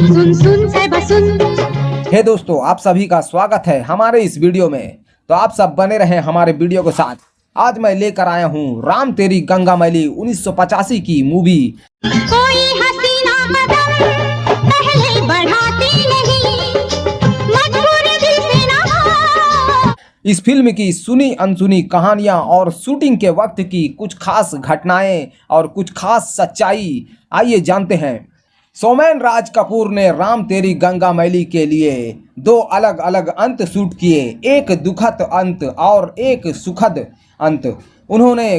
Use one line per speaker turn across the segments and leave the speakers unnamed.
सुन सुन से बसुन।
हे दोस्तों, आप सभी का स्वागत है हमारे इस वीडियो में। तो आप सब बने रहें हमारे वीडियो के साथ। आज मैं लेकर आया हूँ राम तेरी गंगा मैली 1985 की मूवी।
कोई हसीना कदम पहले बढ़ाती नहीं, मजबूरी दिल से ना हो।
इस फिल्म की सुनी अनसुनी कहानियां और शूटिंग के वक्त की कुछ खास घटनाएं और कुछ खास सच्चाई, आइए जानते हैं। सोमेन राज कपूर ने राम तेरी गंगा मैली के लिए दो अलग अलग अंत शूट किए, एक दुखद अंत और एक सुखद अंत। उन्होंने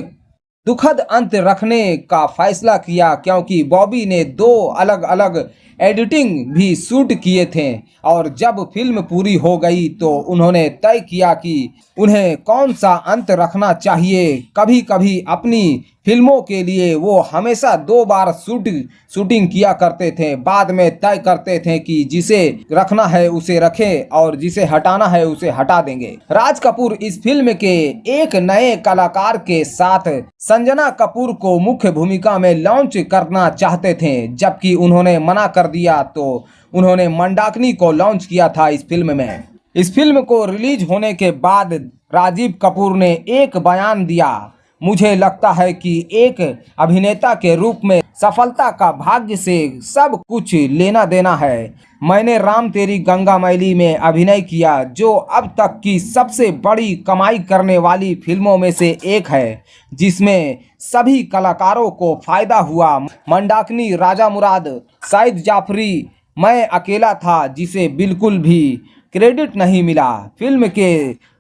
दुखद अंत रखने का फैसला किया क्योंकि बॉबी ने दो अलग अलग एडिटिंग भी शूट किए थे और जब फिल्म पूरी हो गई तो उन्होंने तय किया कि उन्हें कौन सा अंत रखना चाहिए। कभी कभी अपनी फिल्मों के लिए वो हमेशा दो बार शूटिंग किया करते थे। बाद में तय करते थे कि जिसे रखना है उसे रखें और जिसे हटाना है उसे हटा देंगे। राज कपूर इस फिल्म के एक नए कलाकार के साथ संजना कपूर को मुख्य भूमिका में लॉन्च करना चाहते थे, जबकि उन्होंने मना कर दिया तो उन्होंने मंडाकिनी को लॉन्च किया था इस फिल्म में। इस फिल्म को रिलीज होने के बाद राजीव कपूर ने एक बयान दिया, मुझे लगता है कि एक अभिनेता के रूप में सफलता का भाग्य से सब कुछ लेना देना है। मैंने राम तेरी गंगा मैली में अभिनय किया जो अब तक की सबसे बड़ी कमाई करने वाली फिल्मों में से एक है, जिसमें सभी कलाकारों को फायदा हुआ। मंडाकिनी, राजा मुराद, शाहिद जाफरी, मैं अकेला था जिसे बिल्कुल भी क्रेडिट नहीं मिला। फिल्म के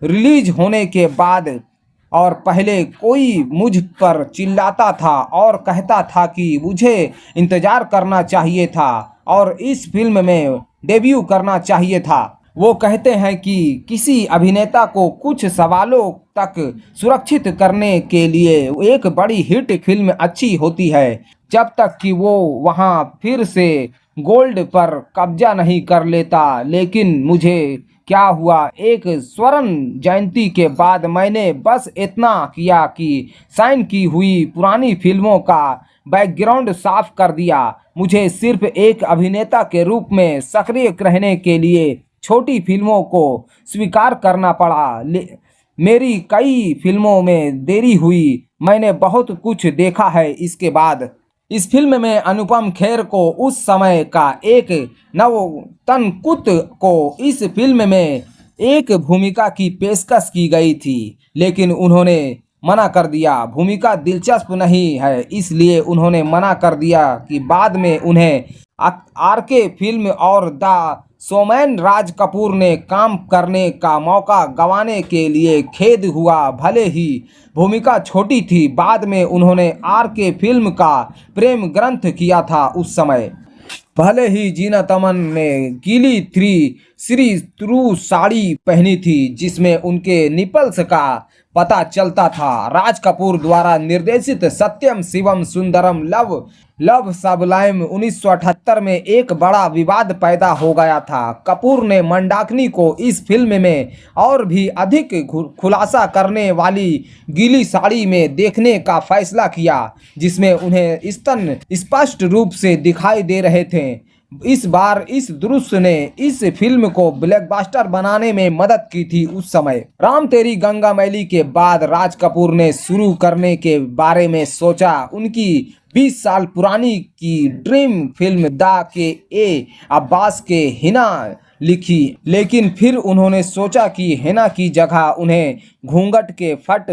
रिलीज होने के बाद और पहले कोई मुझ पर चिल्लाता था और कहता था कि मुझे इंतज़ार करना चाहिए था और इस फिल्म में डेब्यू करना चाहिए था। वो कहते हैं कि किसी अभिनेता को कुछ सवालों तक सुरक्षित करने के लिए एक बड़ी हिट फिल्म अच्छी होती है जब तक कि वो वहाँ फिर से गोल्ड पर कब्जा नहीं कर लेता। लेकिन मुझे क्या हुआ, एक स्वर्ण जयंती के बाद मैंने बस इतना किया कि साइन की हुई पुरानी फिल्मों का बैकग्राउंड साफ कर दिया। मुझे सिर्फ एक अभिनेता के रूप में सक्रिय रहने के लिए छोटी फिल्मों को स्वीकार करना पड़ा। मेरी कई फिल्मों में देरी हुई, मैंने बहुत कुछ देखा है। इसके बाद इस फिल्म में अनुपम खेर को उस समय का एक नवतनकुत को इस फिल्म में एक भूमिका की पेशकश की गई थी, लेकिन उन्होंने मना कर दिया। भूमिका दिलचस्प नहीं है इसलिए उन्होंने मना कर दिया कि बाद में उन्हें आरके फिल्म और द सोमेन राज कपूर ने काम करने का मौका गंवाने के लिए खेद हुआ। भले ही भूमिका छोटी थी, बाद में उन्होंने आरके फिल्म का प्रेम ग्रंथ किया था। उस समय भले ही जीनत अमन ने गीली 3 श्री थ्रू साड़ी पहनी थी जिसमें उनके निपल्स का पता चलता था। राज कपूर द्वारा निर्देशित सत्यम शिवम सुंदरम लव सबलाइम 1978 में एक बड़ा विवाद पैदा हो गया था। कपूर ने मंडाकिनी को इस फिल्म में और भी अधिक खुलासा करने वाली गीली साड़ी में देखने का फैसला किया, जिसमें उन्हें स्तन स्पष्ट रूप से दिखाई दे रहे थे। इस बार इस दृश्य ने इस फिल्म को ब्लॉकबस्टर बनाने में मदद की थी। उस समय राम तेरी गंगा मैली के बाद राज कपूर ने शुरू करने के बारे में सोचा। उनकी 20 साल पुरानी की ड्रीम फिल्म दा के ए अब्बास के हिना लिखी, लेकिन फिर उन्होंने सोचा कि हिना की जगह उन्हें घूंघट के फट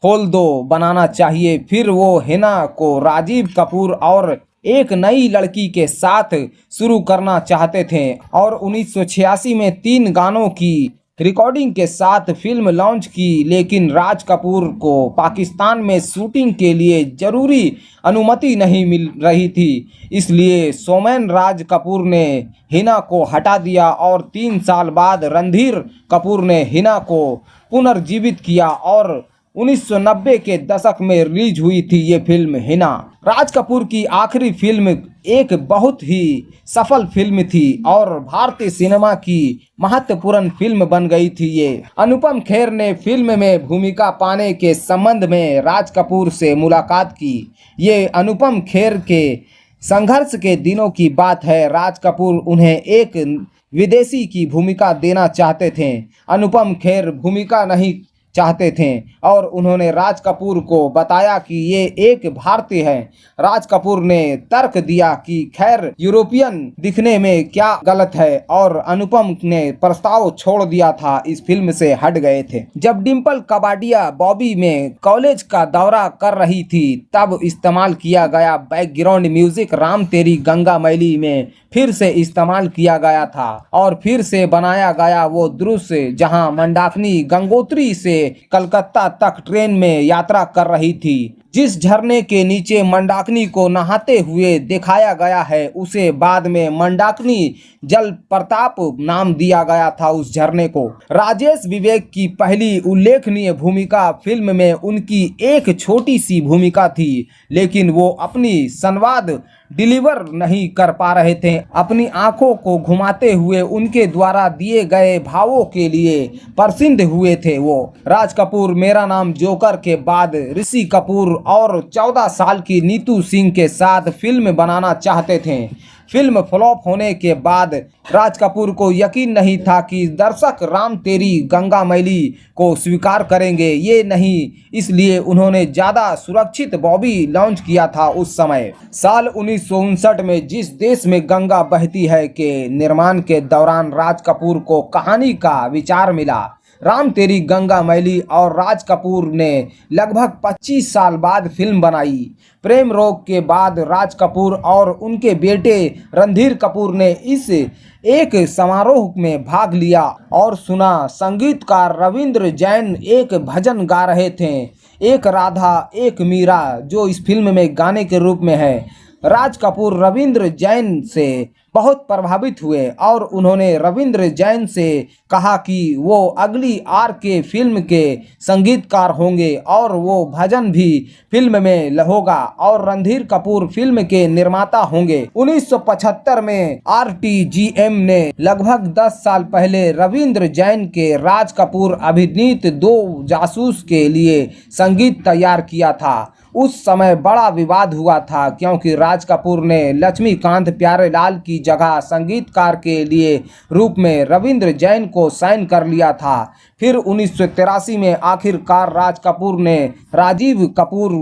खोल दो बनाना चाहिए। फिर वो हिना को राजीव कपूर और एक नई लड़की के साथ शुरू करना चाहते थे और 1986 में 3 गानों की रिकॉर्डिंग के साथ फिल्म लॉन्च की। लेकिन राज कपूर को पाकिस्तान में शूटिंग के लिए जरूरी अनुमति नहीं मिल रही थी, इसलिए सोमेन राज कपूर ने हिना को हटा दिया और 3 साल बाद रणधीर कपूर ने हिना को पुनर्जीवित किया और 1990 के दशक में रिलीज हुई थी ये फिल्म हिना। राज कपूर की आखिरी फिल्म एक बहुत ही सफल फिल्म थी और भारतीय सिनेमा की महत्वपूर्ण फिल्म बन गई थी ये। अनुपम खेर ने फिल्म में भूमिका पाने के संबंध में राज कपूर से मुलाकात की। ये अनुपम खेर के संघर्ष के दिनों की बात है। राज कपूर उन्हें एक विदेशी की भूमिका देना चाहते थे। अनुपम खेर भूमिका नहीं चाहते थे और उन्होंने राज कपूर को बताया कि ये एक भारतीय है। राज कपूर ने तर्क दिया कि खैर यूरोपियन दिखने में क्या गलत है और अनुपम ने प्रस्ताव छोड़ दिया था, इस फिल्म से हट गए थे। जब डिम्पल कपाडिया बॉबी में कॉलेज का दौरा कर रही थी तब इस्तेमाल किया गया बैकग्राउंड म्यूजिक राम तेरी गंगा मैली में फिर से इस्तेमाल किया गया था और फिर से बनाया गया वो दृश्य जहां मंदाकिनी गंगोत्री से कलकत्ता तक ट्रेन में यात्रा कर रही थी। जिस झरने के नीचे मंदाकिनी को नहाते हुए दिखाया गया है उसे बाद में मंदाकिनी जल प्रताप नाम दिया गया था उस झरने को। राजेश विवेक की पहली उल्लेखनीय भूमिका फिल्म में उनकी एक छोटी सी भूमिका थी, लेकिन वो अपनी संवाद डिलीवर नहीं कर पा रहे थे। अपनी आंखों को घुमाते हुए उनके द्वारा दिए गए भावों के लिए प्रसिद्ध हुए थे वो। राज कपूर मेरा नाम जोकर के बाद ऋषि कपूर और 14 साल की नीतू सिंह के साथ फिल्म बनाना चाहते थे। फिल्म फ्लॉप होने के बाद राज कपूर को यकीन नहीं था कि दर्शक राम तेरी गंगा मैली को स्वीकार करेंगे। ये नहीं, इसलिए उन्होंने ज़्यादा सुरक्षित बॉबी लॉन्च किया था उस समय। साल 1959 में जिस देश में गंगा बहती है के निर्माण के दौरान राज कपूर को कहानी का विचार मिला। राम तेरी गंगा मैली और राज कपूर ने लगभग 25 साल बाद फिल्म बनाई। प्रेम रोग के बाद राज कपूर और उनके बेटे रणधीर कपूर ने इस एक समारोह में भाग लिया और सुना। संगीतकार रविंद्र जैन एक भजन गा रहे थे, एक राधा एक मीरा, जो इस फिल्म में गाने के रूप में है। राज कपूर रविंद्र जैन से बहुत प्रभावित हुए और उन्होंने रविंद्र जैन से कहा कि वो अगली आर के फिल्म के संगीतकार होंगे और वो भजन भी फिल्म में होगा और रणधीर कपूर फिल्म के निर्माता होंगे। 1975 में RTGM ने लगभग 10 साल पहले रविंद्र जैन के राज कपूर अभिनीत 2 जासूस के लिए संगीत तैयार किया था। उस समय बड़ा विवाद हुआ था क्योंकि राज कपूर ने लक्ष्मीकांत प्यारेलाल की जगह संगीतकार के लिए रूप में रविंद्र जैन को साइन कर लिया था। फिर 1983 में आखिरकार राज कपूर ने राजीव कपूर,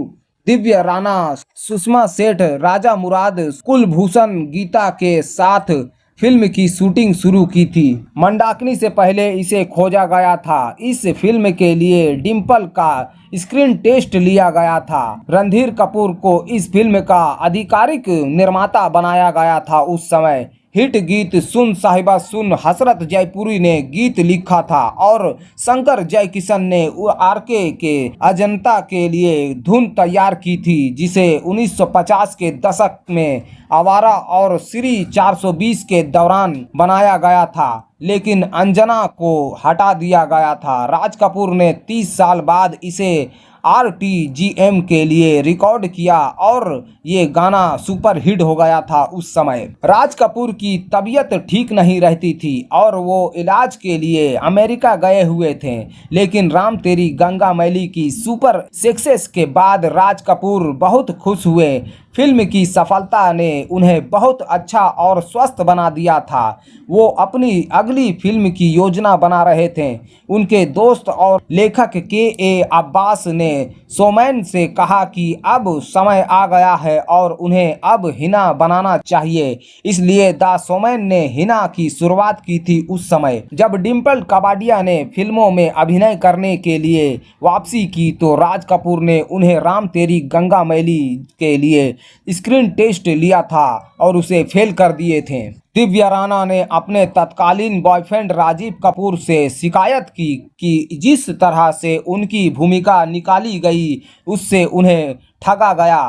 दिव्या राणा, सुषमा सेठ, राजा मुराद, कुलभूषण गीता के साथ फिल्म की शूटिंग शुरू की थी। मंदाकिनी से पहले इसे खोजा गया था। इस फिल्म के लिए डिम्पल का स्क्रीन टेस्ट लिया गया था। रणधीर कपूर को इस फिल्म का आधिकारिक निर्माता बनाया गया था। उस समय हिट गीत सुन साहिबा सुन हसरत जयपुरी ने गीत लिखा था और शंकर जयकिशन ने आरके के अजंता के लिए धुन तैयार की थी, जिसे 1950 के दशक में आवारा और श्री 420 के दौरान बनाया गया था, लेकिन अंजना को हटा दिया गया था। राज कपूर ने 30 साल बाद इसे RTGM के लिए रिकॉर्ड किया और ये गाना सुपर हिट हो गया था उस समय। राज कपूर की तबीयत ठीक नहीं रहती थी और वो इलाज के लिए अमेरिका गए हुए थे, लेकिन राम तेरी गंगा मैली की सुपर सक्सेस के बाद राज कपूर बहुत खुश हुए। फिल्म की सफलता ने उन्हें बहुत अच्छा और स्वस्थ बना दिया था। वो अपनी अगली फिल्म की योजना बना रहे थे। उनके दोस्त और लेखक KA अब्बास ने शोमैन से कहा कि अब समय आ गया है और उन्हें अब हिना बनाना चाहिए, इसलिए द शोमैन ने हिना की शुरुआत की थी। उस समय जब डिम्पल कपाडिया ने फिल्मों में अभिनय करने के लिए वापसी की तो राज कपूर ने उन्हें राम तेरी गंगा मैली के लिए स्क्रीन टेस्ट लिया था और उसे फेल कर दिए थे। दिव्या राणा ने अपने तत्कालीन बॉयफ्रेंड राजीव कपूर से शिकायत की कि जिस तरह से उनकी भूमिका निकाली गई उससे उन्हें ठगा गया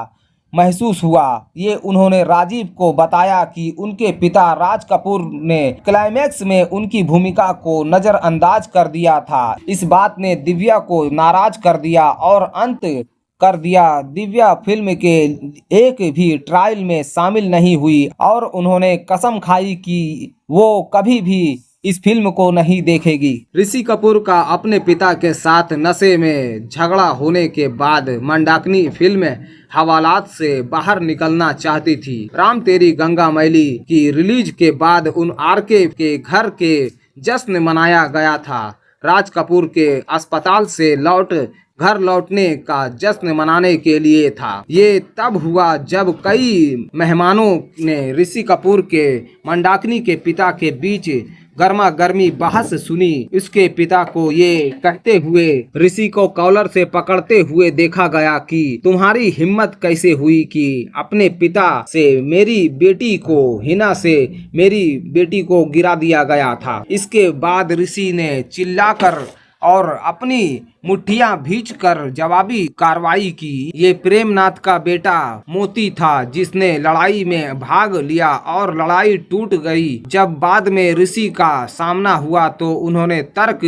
महसूस हुआ। ये उन्होंने राजीव को बताया कि उनके पिता राज कपूर ने क्लाइमैक्स में उनकी भूमिका को नज़रअंदाज कर दिया था। इस बात ने दिव्या को नाराज कर दिया और अंत कर दिया। दिव्या फिल्म के एक भी ट्रायल में शामिल नहीं हुई और उन्होंने कसम खाई कि वो कभी भी इस फिल्म को नहीं देखेगी। ऋषि कपूर का अपने पिता के साथ नशे में झगड़ा होने के बाद मंडाकिनी फिल्म हवालात से बाहर निकलना चाहती थी। राम तेरी गंगा मैली की रिलीज के बाद उन आरके के घर के जश्न मनाया गया था। राज कपूर के अस्पताल से घर लौटने का जश्न मनाने के लिए था। ये तब हुआ जब कई मेहमानों ने ऋषि कपूर के मंडाकिनी के पिता के बीच गर्मा गर्मी बहस सुनी। उसके पिता को ये कहते हुए ऋषि को कॉलर से पकड़ते हुए देखा गया कि तुम्हारी हिम्मत कैसे हुई कि अपने पिता से मेरी बेटी को हिना से मेरी बेटी को गिरा दिया गया था। इसके बाद ऋषि ने चिल्लाकर और अपनी मुट्ठियां भींचकर जवाबी कार्रवाई की। ये प्रेमनाथ का बेटा मोती था जिसने लड़ाई में भाग लिया और लड़ाई टूट गई। जब बाद में ऋषि का सामना हुआ तो उन्होंने तर्क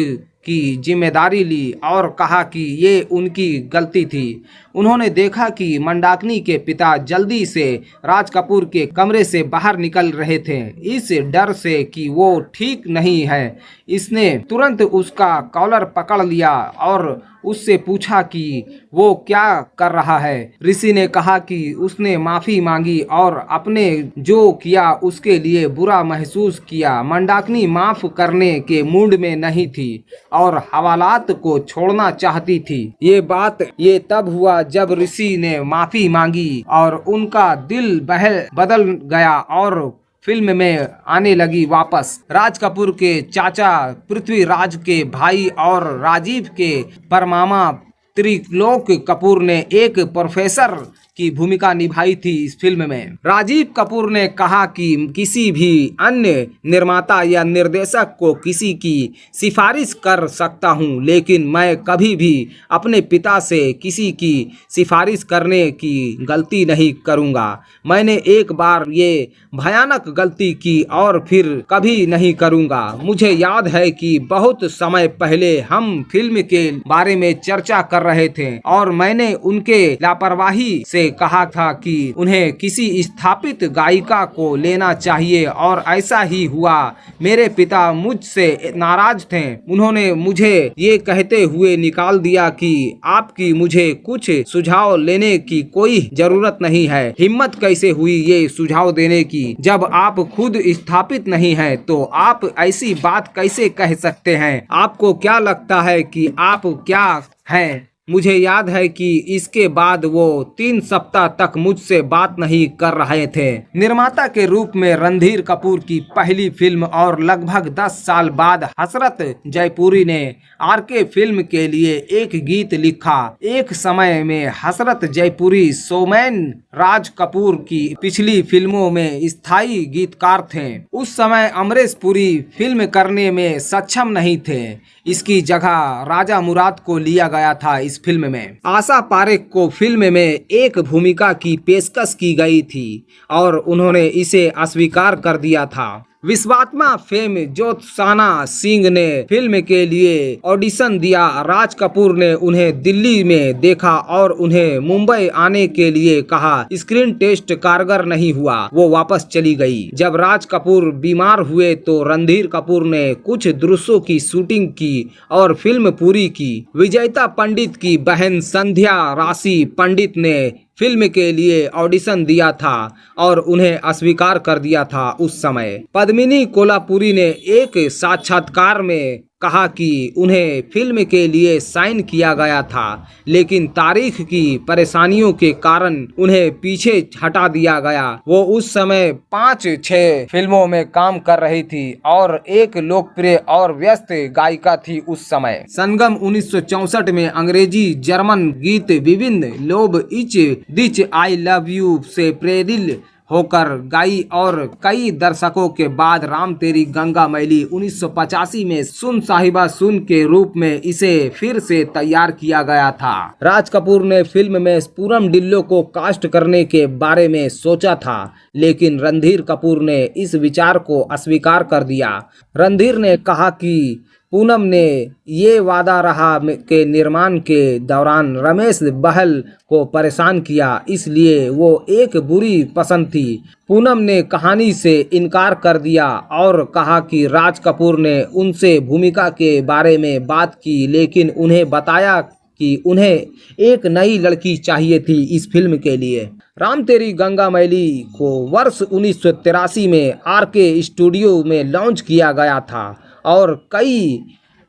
की जिम्मेदारी ली और कहा कि ये उनकी गलती थी। उन्होंने देखा कि मंडाकिनी के पिता जल्दी से राज कपूर के कमरे से बाहर निकल रहे थे, इस डर से कि वो ठीक नहीं है। इसने तुरंत उसका कॉलर पकड़ लिया और उससे पूछा कि वो क्या कर रहा है। ऋषि ने कहा कि उसने माफी मांगी और अपने जो किया उसके लिए बुरा महसूस किया। मंडाकिनी माफ करने के मूड में नहीं थी और हवालात को छोड़ना चाहती थी। ये तब हुआ जब ऋषि ने माफी मांगी और उनका दिल बदल गया और फिल्म में आने लगी वापस। राज कपूर के चाचा पृथ्वीराज के भाई और राजीव के परमामा त्रिलोक कपूर ने एक प्रोफेसर की भूमिका निभाई थी इस फिल्म में। राजीव कपूर ने कहा कि किसी भी अन्य निर्माता या निर्देशक को किसी की सिफारिश कर सकता हूं, लेकिन मैं कभी भी अपने पिता से किसी की सिफारिश करने की गलती नहीं करूंगा। मैंने एक बार ये भयानक गलती की और फिर कभी नहीं करूंगा। मुझे याद है कि बहुत समय पहले हम फिल्म के बारे में चर्चा कर रहे थे और मैंने उनके लापरवाही से कहा था कि उन्हें किसी स्थापित गायिका को लेना चाहिए और ऐसा ही हुआ। मेरे पिता मुझसे नाराज थे। उन्होंने मुझे ये कहते हुए निकाल दिया कि आपकी मुझे कुछ सुझाव लेने की कोई जरूरत नहीं है। हिम्मत कैसे हुई ये सुझाव देने की? जब आप खुद स्थापित नहीं हैं तो आप ऐसी बात कैसे कह सकते हैं? आपको क्या लगता है कि आप क्या हैं? मुझे याद है कि इसके बाद वो 3 सप्ताह तक मुझसे बात नहीं कर रहे थे। निर्माता के रूप में रणधीर कपूर की पहली फिल्म और लगभग 10 साल बाद हसरत जयपुरी ने आरके फिल्म के लिए एक गीत लिखा। एक समय में हसरत जयपुरी सोमैन राज कपूर की पिछली फिल्मों में स्थायी गीतकार थे। उस समय अमरीश पुरी फिल्म करने में सक्षम नहीं थे। इसकी जगह राजा मुराद को लिया गया था। इस फिल्म में आशा पारेख को फिल्म में एक भूमिका की पेशकश की गई थी और उन्होंने इसे अस्वीकार कर दिया था। विश्वात्मा फेम ज्योत्साना सिंह ने फिल्म के लिए ऑडिशन दिया। राज कपूर ने उन्हें दिल्ली में देखा और उन्हें मुंबई आने के लिए कहा। स्क्रीन टेस्ट कारगर नहीं हुआ, वो वापस चली गई। जब राज कपूर बीमार हुए तो रणधीर कपूर ने कुछ दृश्यों की शूटिंग की और फिल्म पूरी की। विजेता पंडित की बहन संध्या राशि पंडित ने फिल्म के लिए ऑडिशन दिया था और उन्हें अस्वीकार कर दिया था। उस समय पद्मिनी कोल्हापुरी ने एक साक्षात्कार में कहा कि उन्हें फिल्म के लिए साइन किया गया था, लेकिन तारीख की परेशानियों के कारण उन्हें पीछे हटा दिया गया। वो उस समय 5-6 फिल्मों में काम कर रही थी और एक लोकप्रिय और व्यस्त गायिका थी उस समय। संगम 1964 में अंग्रेजी जर्मन गीत विभिन्न लोब इच दिच आई लव यू से प्रेरित होकर गाई और कई दर्शकों के बाद राम तेरी गंगा मैली 1985 में सुन साहिबा सुन के रूप में इसे फिर से तैयार किया गया था। राज कपूर ने फिल्म में पूरम डिल्लो को कास्ट करने के बारे में सोचा था, लेकिन रणधीर कपूर ने इस विचार को अस्वीकार कर दिया। रणधीर ने कहा कि पूनम ने ये वादा रहा के निर्माण के दौरान रमेश बहल को परेशान किया, इसलिए वो एक बुरी पसंद थी। पूनम ने कहानी से इनकार कर दिया और कहा कि राज कपूर ने उनसे भूमिका के बारे में बात की, लेकिन उन्हें बताया कि उन्हें एक नई लड़की चाहिए थी इस फिल्म के लिए। राम तेरी गंगा मैली को वर्ष 1983 में आरके स्टूडियो में लॉन्च किया गया था और कई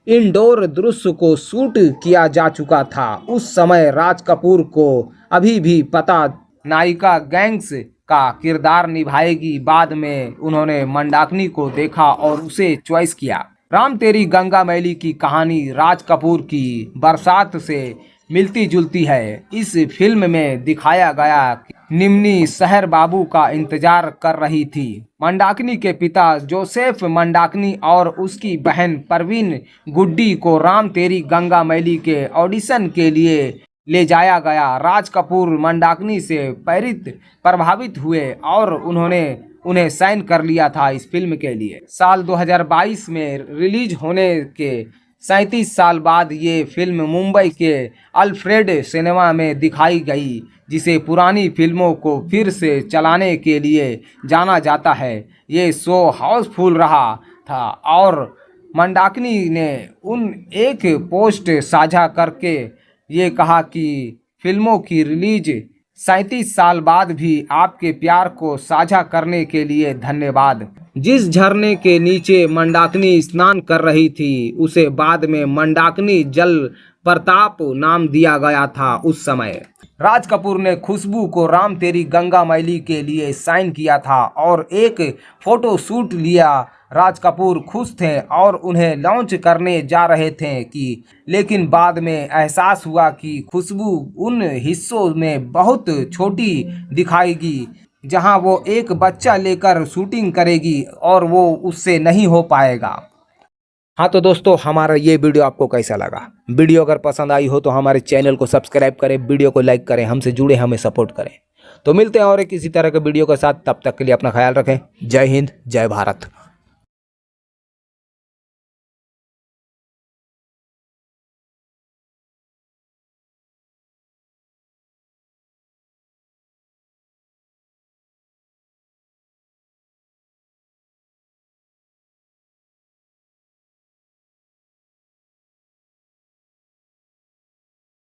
इंडोर दृश्य को शूट किया जा चुका था। उस समय राज कपूर को अभी भी पता नायिका गैंग्स का किरदार निभाएगी। बाद में उन्होंने मंदाकिनी को देखा और उसे चॉइस किया। राम तेरी गंगा मैली की कहानी राज कपूर की बरसात से मिलती जुलती है। इस फिल्म में दिखाया गया कि निम्नी शहर बाबू का इंतजार कर रही थी। मंदाकिनी के पिता जोसेफ मंदाकिनी और उसकी बहन परवीन गुड्डी को राम तेरी गंगा मैली के ऑडिशन के लिए ले जाया गया। राज कपूर मंदाकिनी से प्रभावित हुए और उन्होंने उन्हें साइन कर लिया था इस फिल्म के लिए। साल 2022 में रिलीज होने के 37 साल बाद ये फिल्म मुंबई के अल्फ्रेड सिनेमा में दिखाई गई, जिसे पुरानी फिल्मों को फिर से चलाने के लिए जाना जाता है। ये शो हाउसफुल रहा था और मंदाकिनी ने उन एक पोस्ट साझा करके ये कहा कि फिल्मों की रिलीज 37 साल बाद भी आपके प्यार को साझा करने के लिए धन्यवाद। जिस झरने के नीचे मंदाकिनी स्नान कर रही थी उसे बाद में मंदाकिनी जल प्रताप नाम दिया गया था। उस समय राज कपूर ने खुशबू को राम तेरी गंगा मैली के लिए साइन किया था और एक फोटो शूट लिया। राज कपूर खुश थे और उन्हें लॉन्च करने जा रहे थे लेकिन बाद में एहसास हुआ कि खुशबू उन हिस्सों में बहुत छोटी दिखाएगी जहां वो एक बच्चा लेकर शूटिंग करेगी और वो उससे नहीं हो पाएगा। हाँ तो दोस्तों, हमारा ये वीडियो आपको कैसा लगा? वीडियो अगर पसंद आई हो तो हमारे चैनल को सब्सक्राइब करें, वीडियो को लाइक करें, हमसे जुड़े, हमें सपोर्ट करें। तो मिलते हैं और एक इसी तरह के वीडियो के साथ। तब तक के लिए अपना ख्याल रखें। जय हिंद, जय भारत।